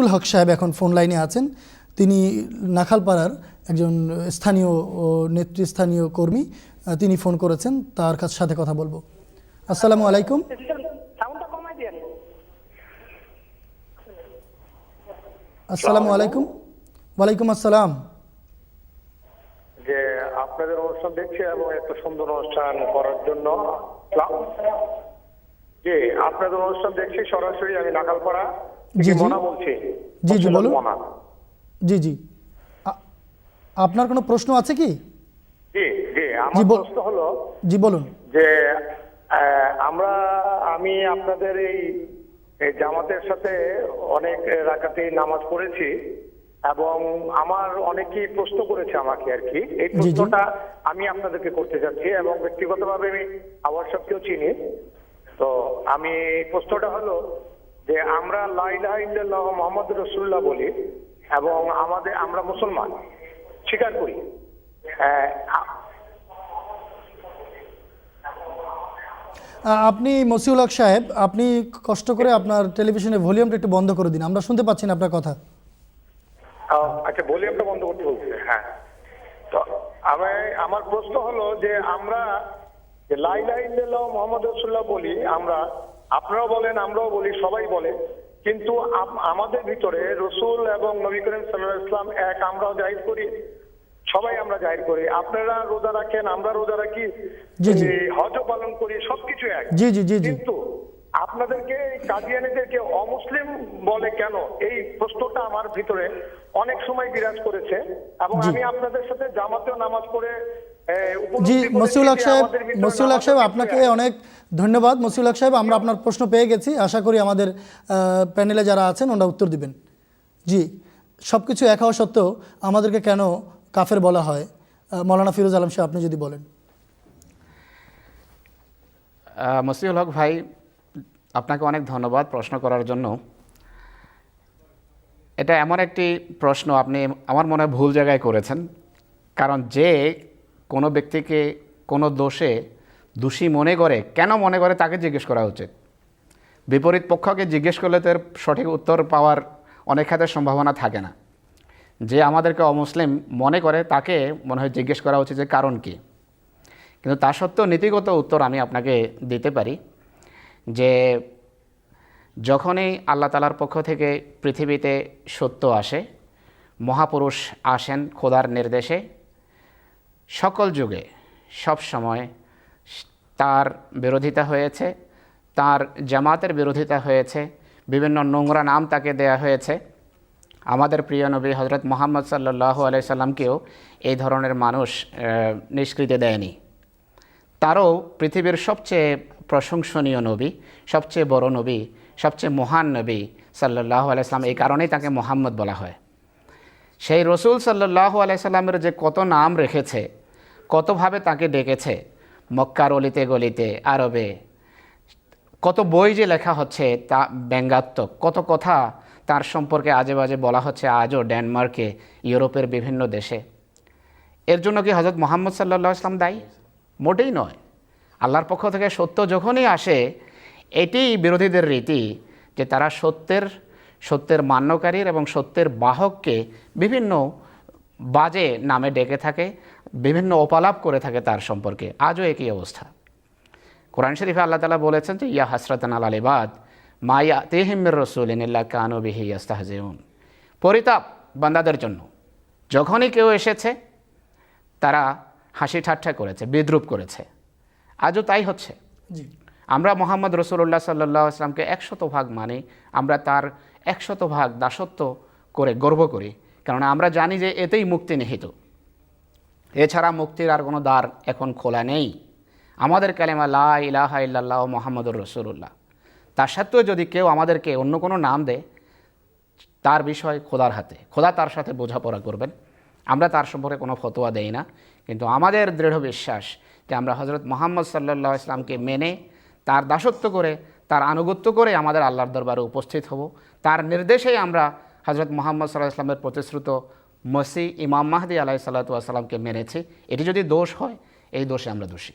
মসিউল হক সাহেব এখন ফোন লাইনে আছেন। তিনি নাখালপাড়ার একজন স্থানীয় নেতৃস্থানীয় কর্মী। তিনি ফোন করেছেন, তার সাথে কথা বলবো। আসসালামু আলাইকুম। আসসালামু আলাইকুম। ওয়ালাইকুম আসসালাম। যে আপনাদের অনুষ্ঠান দেখছি এবং এত সুন্দর অনুষ্ঠান করার জন্য জি আপনাদের অনুষ্ঠান দেখছি সরাসরি। আমি নাখালপাড়া মনা বলছি। জি জি বলুন। জি জি, আপনার কোনো প্রশ্ন আছে কি? জি জি, আমার প্রশ্ন হলো, জি বলুন। যে আমি আপনাদের এই জামাতের সাথে অনেক রাকাতেই নামাজ পড়েছি এবং আমার অনেকেই প্রশ্ন করেছে আমাকে আর কি। এই প্রশ্নটা আমি আপনাদেরকে করতে যাচ্ছি এবং ব্যক্তিগতভাবে আমি আওয়াজ সাহেবকেও চিনি। তো আমি প্রশ্নটা হলো যে আমরা লা ইলাহা ইল্লাল্লাহ মুহাম্মাদুর রাসূলুল্লাহ বলি এবং আমরা মুসলমান স্বীকার করি। আপনি মসিউল হক সাহেব, আপনি কষ্ট করে আপনার টেলিভিশনের ভলিউমটা একটু বন্ধ করে দিন, আমরা শুনতে পাচ্ছি না আপনার কথা। আচ্ছা, ভলিউমটা বন্ধ করতে বলছে। হ্যাঁ, তো আমার প্রশ্ন হলো যে আমরা লা ইলাহা ইল্লাল্লাহ মুহাম্মাদুর রাসূলুল্লাহ বলি, আপনারাও বলেন, আমরাও বলি, সবাই বলে, কিন্তু আমাদের ভিতরে রসুল এবং নবী করিম সাল্লাল্লাহু আলাইহি ওয়াসাল্লাম এক, আমরাও জাহির করি, সবাই আমরা জাহির করি। আপনারা রোজা রাখেন, আমরা রোজা রাখি, হজ পালন করি, সবকিছু এক। জি জি জি। কিন্তু আপনাদেরকে কাদিয়ানীদেরকে অমুসলিম বলে কেন? এই প্রশ্নটা আমার ভিতরে অনেক সময় বিরাজ করেছে এবং আমি আপনাদের সাথে জামাতেও নামাজ পড়ে। জি মসিউল হক সাহেব, আপনাকে অনেক ধন্যবাদ। মসিউল হক সাহেব, আমরা আপনার প্রশ্ন পেয়ে গেছি, আশা করি আমাদের প্যানেলে যারা আছেন ওনারা উত্তর দিবেন। জি, সব কিছু এক হওয়া সত্ত্বেও আমাদেরকে কেন কাফের বলা হয়? মৌলানা ফিরোজ আলম সাহেব, আপনি যদি বলেন। মসিউল হক ভাই, আপনাকে অনেক ধন্যবাদ প্রশ্ন করার জন্য। এটা এমন একটি প্রশ্ন আপনি আমার মনে হয় ভুল জায়গায় করেছেন। কারণ যে কোনো ব্যক্তিকে কোনো দোষী মনে করে, কেন মনে করে তাকে জিজ্ঞেস করা উচিত। বিপরীত পক্ষকে জিজ্ঞেস করলে তার সঠিক উত্তর পাওয়ার অনেক ক্ষেত্রে সম্ভাবনা থাকে না। যে আমাদেরকে অমুসলিম মনে করে তাকে মনে হয় জিজ্ঞেস করা উচিত যে কারণ কি। কিন্তু তা সত্ত্বেও নীতিগত উত্তর আমি আপনাকে দিতে পারি যে যখনই আল্লাহ তাআলার পক্ষ থেকে পৃথিবীতে সত্য আসে, মহাপুরুষ আসেন খোদার নির্দেশে, সকল যুগে সব সময় তার বিরোধিতা হয়েছে, তার জামাতের বিরোধিতা হয়েছে, বিভিন্ন নোংরা নাম তাকে দেয়া হয়েছে। আমাদের প্রিয় নবী হজরত মুহাম্মদ সাল্লাল্লাহু আলাইহি সাল্লামকেও এই ধরনের মানুষ নিষ্কৃতি দেয়নি। তারও পৃথিবীর সবচেয়ে প্রশংসনীয় নবী, সবচেয়ে বড় নবী, সবচেয়ে মহান নবী সাল্লাল্লাহু আলাইহি সাল্লাম, এই কারণেই তাকে মুহাম্মদ বলা হয়। সেই রসুল সাল্লাল্লাহু আলাইহি সাল্লামের যে কত নাম রেখেছে, কতভাবে তাকে ডেকেছে, মক্কার অলিতে গলিতে, আরবে কত বই যে লেখা হচ্ছে তা ব্যঙ্গাত্মক, কত কথা তার সম্পর্কে আজে বাজে বলা হচ্ছে আজও ডেনমার্কে, ইউরোপের বিভিন্ন দেশে। এর জন্য কি হযরত মুহাম্মদ সাল্লাল্লাহু আলাইহি সাল্লাম দায়ী? মোটেই নয়। আল্লাহর পক্ষ থেকে সত্য যখনই আসে, এটি বিরোধীদের রীতি যে তারা সত্যের মান্যকারীর এবং সত্যের বাহককে বিভিন্ন বাজে নামে ডেকে থাকে, বিভিন্ন অপলাপ করে থাকে তার সম্পর্কে। আজও একই অবস্থা। কোরআন শরীফে আল্লাহ তাআলা বলেছেন যে ইয়া হাসরাতান আলাল ইবাদ মা ইয়াতিহিম মির রাসূলিন ইল্লা কানু বিহি ইস্তাহজিউন। পরিতাপ বান্দাদের জন্য, যখনই কেউ এসেছে তারা হাসি ঠাট্টা করেছে, বিদ্রূপ করেছে। আজও তাই হচ্ছে। আমরা মুহাম্মদ রাসূলুল্লাহ সাল্লাল্লাহু আলাইহি ওয়াসাল্লামকে 100% মানি, আমরা তার 100% দাসত্ব করে গর্ব করি, কারণ আমরা জানি যে এতেই মুক্তি নিহিত। এছাড়া মুক্তির আর কোনো দ্বার এখন খোলা নেই। আমাদের কালেমা লা ইলাহা ইল্লাল্লাহ মুহাম্মাদুর রাসূলুল্লাহ। তার সত্ত্বেও যদি কেউ আমাদেরকে অন্য কোনো নাম দেয়, তার বিষয় খোদার হাতে, খোদা তার সাথে বোঝাপড়া করবেন। আমরা তার সম্পর্কে কোনো ফতোয়া দেই না, কিন্তু আমাদের দৃঢ় বিশ্বাস যে আমরা হযরত মুহাম্মদ সাল্লাল্লাহু আলাইহি ওয়াসাল্লামকে মেনে, তার দাসত্ব করে, তার আনুগত্য করে আমাদের আল্লাহর দরবারে উপস্থিত হব। তার নির্দেশেই আমরা হযরত মুহাম্মদ সাল্লাল্লাহু আলাইহি ওয়াসাল্লামের প্রতিশ্রুত মসিহ ইমাম মাহদী আলাইহিস সালাতু ওয়াস সালামকে মেনেছি। এটি যদি দোষ হয়, এই দোষে আমরা দোষী।